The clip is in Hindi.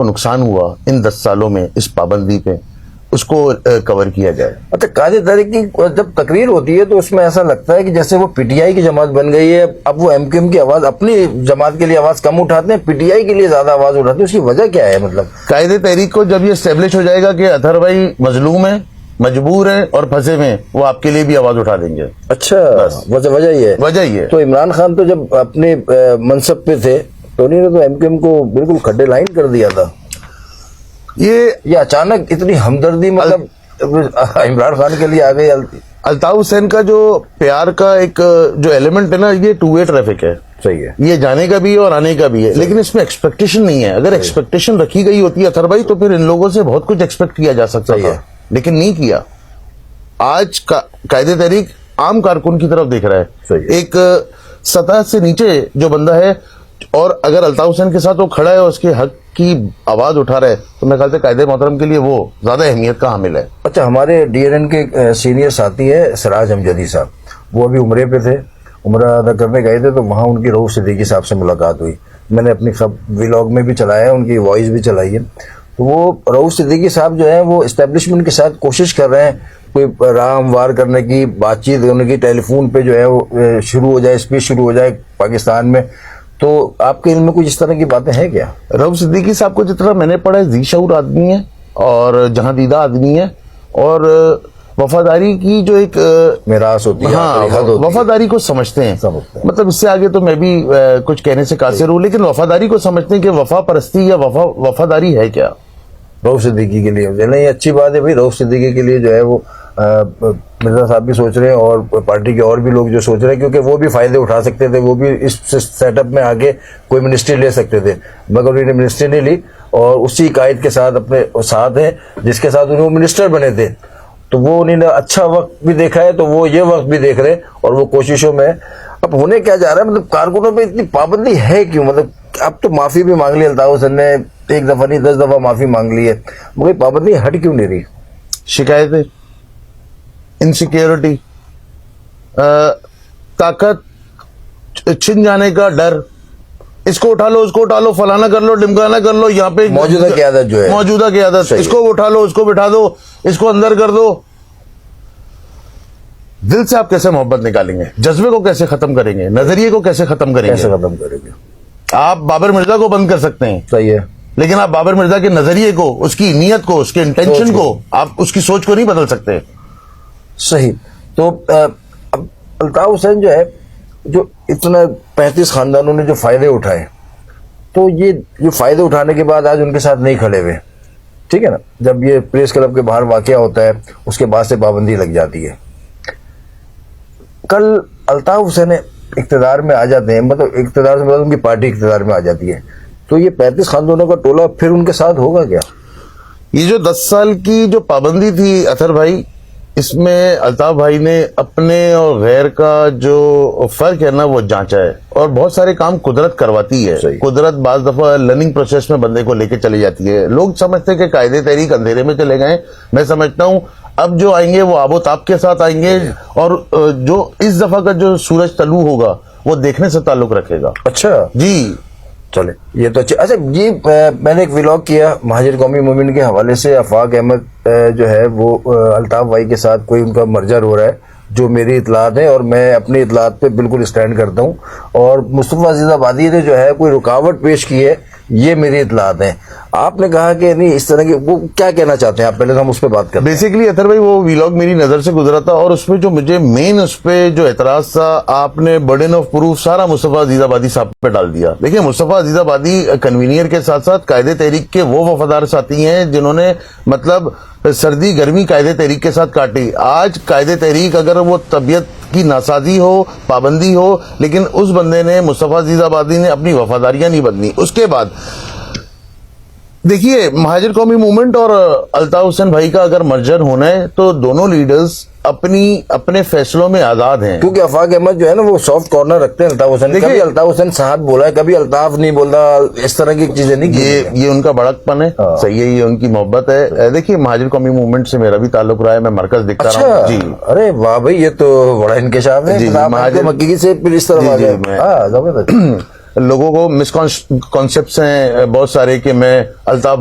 नुकसान हुआ इन 10 सालों में इस पाबंदी पे, उसको कवर किया जाए। अच्छा, काजी तहरीक की जब तकरीर होती है तो उसमें ऐसा लगता है कि जैसे वो पीटीआई की जमात बन गई है। अब वो एमक्यूएम की आवाज अपनी जमात के लिए आवाज कम उठाते हैं, पीटीआई के लिए ज्यादा आवाज उठाते हैं। उसकी वजह क्या है? मतलब कायदे तहरीक को जब ये एस्टेब्लिश हो जाएगा कि अतहर भाई मजलूम है, मजबूर है और फंसे हुए हैं, वो आपके लिए भी आवाज उठा देंगे। अच्छा, वजह ये है। वजह ये है। तो इमरान खान तो जब अपने मनसब पे थे तो उन्होंने तो एमक्यूएम को बिल्कुल खड्डे लाइन कर दिया था। ये अचानक इतनी हमदर्दी मतलब इमरान खान के लिए आ गई। अल्ताफ हुसैन का जो प्यार का एक जो एलिमेंट है ना, ये टू वे ट्रैफिक है। सही है, ये जाने का भी है और आने का भी है, लेकिन इसमें एक्सपेक्टेशन नहीं है। अगर एक्सपेक्टेशन रखी गई होती है अतहर भाई, तो फिर इन लोगों से बहुत कुछ एक्सपेक्ट किया जा सकता है, लेकिन नहीं किया। आज कायदे तहरीक आम कारकुन की तरफ देख रहा है, एक सतह से नीचे जो बंदा है, और अगर अल्ताफ हुसैन के साथ वो खड़ा है और उसके हक की आवाज उठा रहा है, तो मेरे ख्याल से कायदे मोहतरम के लिए वो ज्यादा अहमियत का हामिल है। अच्छा, हमारे डीएनएन के सीनियर साथी है सिराज अमजदी साहब, वो अभी उम्रे पे थे, उम्रा अदा करने गए थे, तो वहाँ उनकी रऊफ सिद्दीकी साहब से मुलाकात हुई। मैंने अपनी व्लॉग में भी चलाया है, उनकी वॉइस भी चलाई है। तो वो रऊफ सिद्दीकी साहब जो है वो इस्टेब्लिशमेंट के साथ कोशिश कर रहे हैं कोई राह हमवार करने की, बातचीत करने की, टेलीफोन पे जो है वो शुरू हो जाए, स्पीच शुरू हो जाए पाकिस्तान में। तो आपके इल्म में कुछ इस तरह की बातें हैं क्या? रऊफ सिद्दीकी साहब को जितना मैंने पढ़ा है, जी शऊर आदमी है और जहां दीदा आदमी है, और वफादारी की जो एक मेरास होती है, हाँ, वफादारी को समझते हैं। मतलब इससे आगे तो मैं भी कुछ कहने से कासिर हूँ, लेकिन वफादारी को समझते हैं कि वफा परस्ती या वफादारी है क्या। रऊफ सिद्दीकी के लिए नहीं, अच्छी बात है भाई। रऊफ सिद्दीकी के लिए जो है वो मिर्जा साहब भी सोच रहे हैं और पार्टी के और भी लोग जो सोच रहे हैं, क्योंकि वो भी फायदे उठा सकते थे, वो भी इस सेटअप में आगे कोई मिनिस्ट्री ले सकते थे, मगर उन्होंने मिनिस्ट्री नहीं ली और उसी कायद के साथ अपने साथ हैं जिसके साथ उन्होंने मिनिस्टर बने थे। तो वो उन्होंने अच्छा वक्त भी देखा है, तो वो ये वक्त भी देख रहे हैं और वो कोशिशों में। अब होने क्या जा रहा है, मतलब कारकुनों पर इतनी पाबंदी है क्यों? मतलब अब तो माफी भी मांग ली अल्ताफ हुसैन ने, 1 दफा नहीं 10 दफा माफी मांग ली है, मगर पाबंदी हट क्यों नहीं रही? शिकायतें, इनसिक्योरिटी, ताकत छिन जाने का डर, इसको उठा लो, उसको उठा लो, फलाना कर लो, ढिमकाना कर लो, यहाँ पे मौजूदा क़यादत जो है, मौजूदा क़यादत, इसको उठा लो, उसको बिठा दो, इसको अंदर कर दो। दिल से आप कैसे मोहब्बत निकालेंगे? जज्बे को कैसे खत्म करेंगे? नजरिए को कैसे खत्म करेंगे? आप बाबर मिर्जा को बंद कर सकते हैं, सही है, लेकिन आप बाबर मिर्जा के नजरिए को, उसकी नीयत को, उसके इंटेंशन को, आप उसकी सोच को नहीं बदल सकते। सही। तो अब अल्ताफ हुसैन जो है, जो इतना 35 खानदानों ने जो फायदे उठाए, तो ये फायदे उठाने के बाद आज उनके साथ नहीं खड़े हुए, ठीक है ना? जब ये प्रेस क्लब के बाहर वाकया होता है, उसके बाद से पाबंदी लग जाती है। कल अल्ताफ हुसैन इख्तिदार में आ जाते हैं, मतलब इख्तिदार से मतलब उनकी पार्टी इख्तिदार में आ जाती है, तो ये 35 खानदानों का टोला फिर उनके साथ होगा क्या? ये जो 10 साल की जो पाबंदी थी अतहर भाई, इसमें अल्ताफ भाई ने अपने और गैर का जो फर्क है ना वो जांचा है, और बहुत सारे काम कुदरत करवाती है। कुदरत बाज दफा लर्निंग प्रोसेस में बंदे को लेके चली जाती है। लोग समझते हैं कि कायदे तहरीक अंधेरे में चले गए, मैं समझता हूँ अब जो आएंगे वो आबोताब के साथ आएंगे, और जो इस दफा का जो सूरज तलू होगा वो देखने से ताल्लुक रखेगा। अच्छा जी, चले, ये तो अच्छा जी। मैंने एक व्लॉग किया महाजिर कौमी मूवमेंट के हवाले से। आफाक अहमद जो है वो अल्ताफ भाई के साथ कोई उनका मर्जर हो रहा है, जो मेरी इतलात है, और मैं अपनी इतलात पे बिल्कुल स्टैंड करता हूँ। और मुस्तफा अजीज आबादी ने जो है कोई रुकावट पेश की है, ये मेरी इतलात है। आपने कहा कि नहीं इस तरह की, वो क्या कहना चाहते हैं आप? पहले हम उस पर बात करें। बेसिकली अतहर भाई वो व्लॉग मेरी नजर से गुजरा था, और उसमें जो मुझे मेन उस पर जो एतराज था, आपने बर्डन ऑफ प्रूफ सारा मुस्तफा अजीज आबादी साहब पे डाल दिया। देखिए, मुस्तफा अजीज आबादी कन्वीनियर के साथ साथ कायदे तहरीक के वो वफादार साथी हैं जिन्होंने मतलब सर्दी गर्मी कायदे तहरीक के साथ काटी। आज कायदे तहरीक अगर वो तबीयत की नासाजी हो, पाबंदी हो, लेकिन उस बंदे ने, मुस्तफा अजीज आबादी ने अपनी वफादारियां नहीं बदली। उसके बाद देखिए, महाजिर कौमी मूवमेंट और अल्ताफ हुसैन भाई का अगर मर्जर होना है तो दोनों लीडर्स अपने फैसलों में आजाद हैं, क्योंकि आफाक अहमद जो है ना वो सॉफ्ट कॉर्नर रखते हैं अल्ताफ हुसैन। कभी अल्ताफ हुसैन साहब बोला है, कभी अल्ताफ नहीं बोला, इस तरह की चीजें नहीं की। ये उनका बड़कपन है, सही है, ये उनकी मोहब्बत है। देखिए, महाजिर कौमी मूवमेंट से मेरा भी ताल्लुक रहा है, मैं मरकज दिखता रहा हूं। जी, अरे वाह भाई, ये तो बड़ा इंकशाफ है। महाजिर मक्की से फिर इस तरह आ गए। लोगों को मिसकॉन्सेप्ट्स हैं बहुत सारे कि मैं अल्ताफ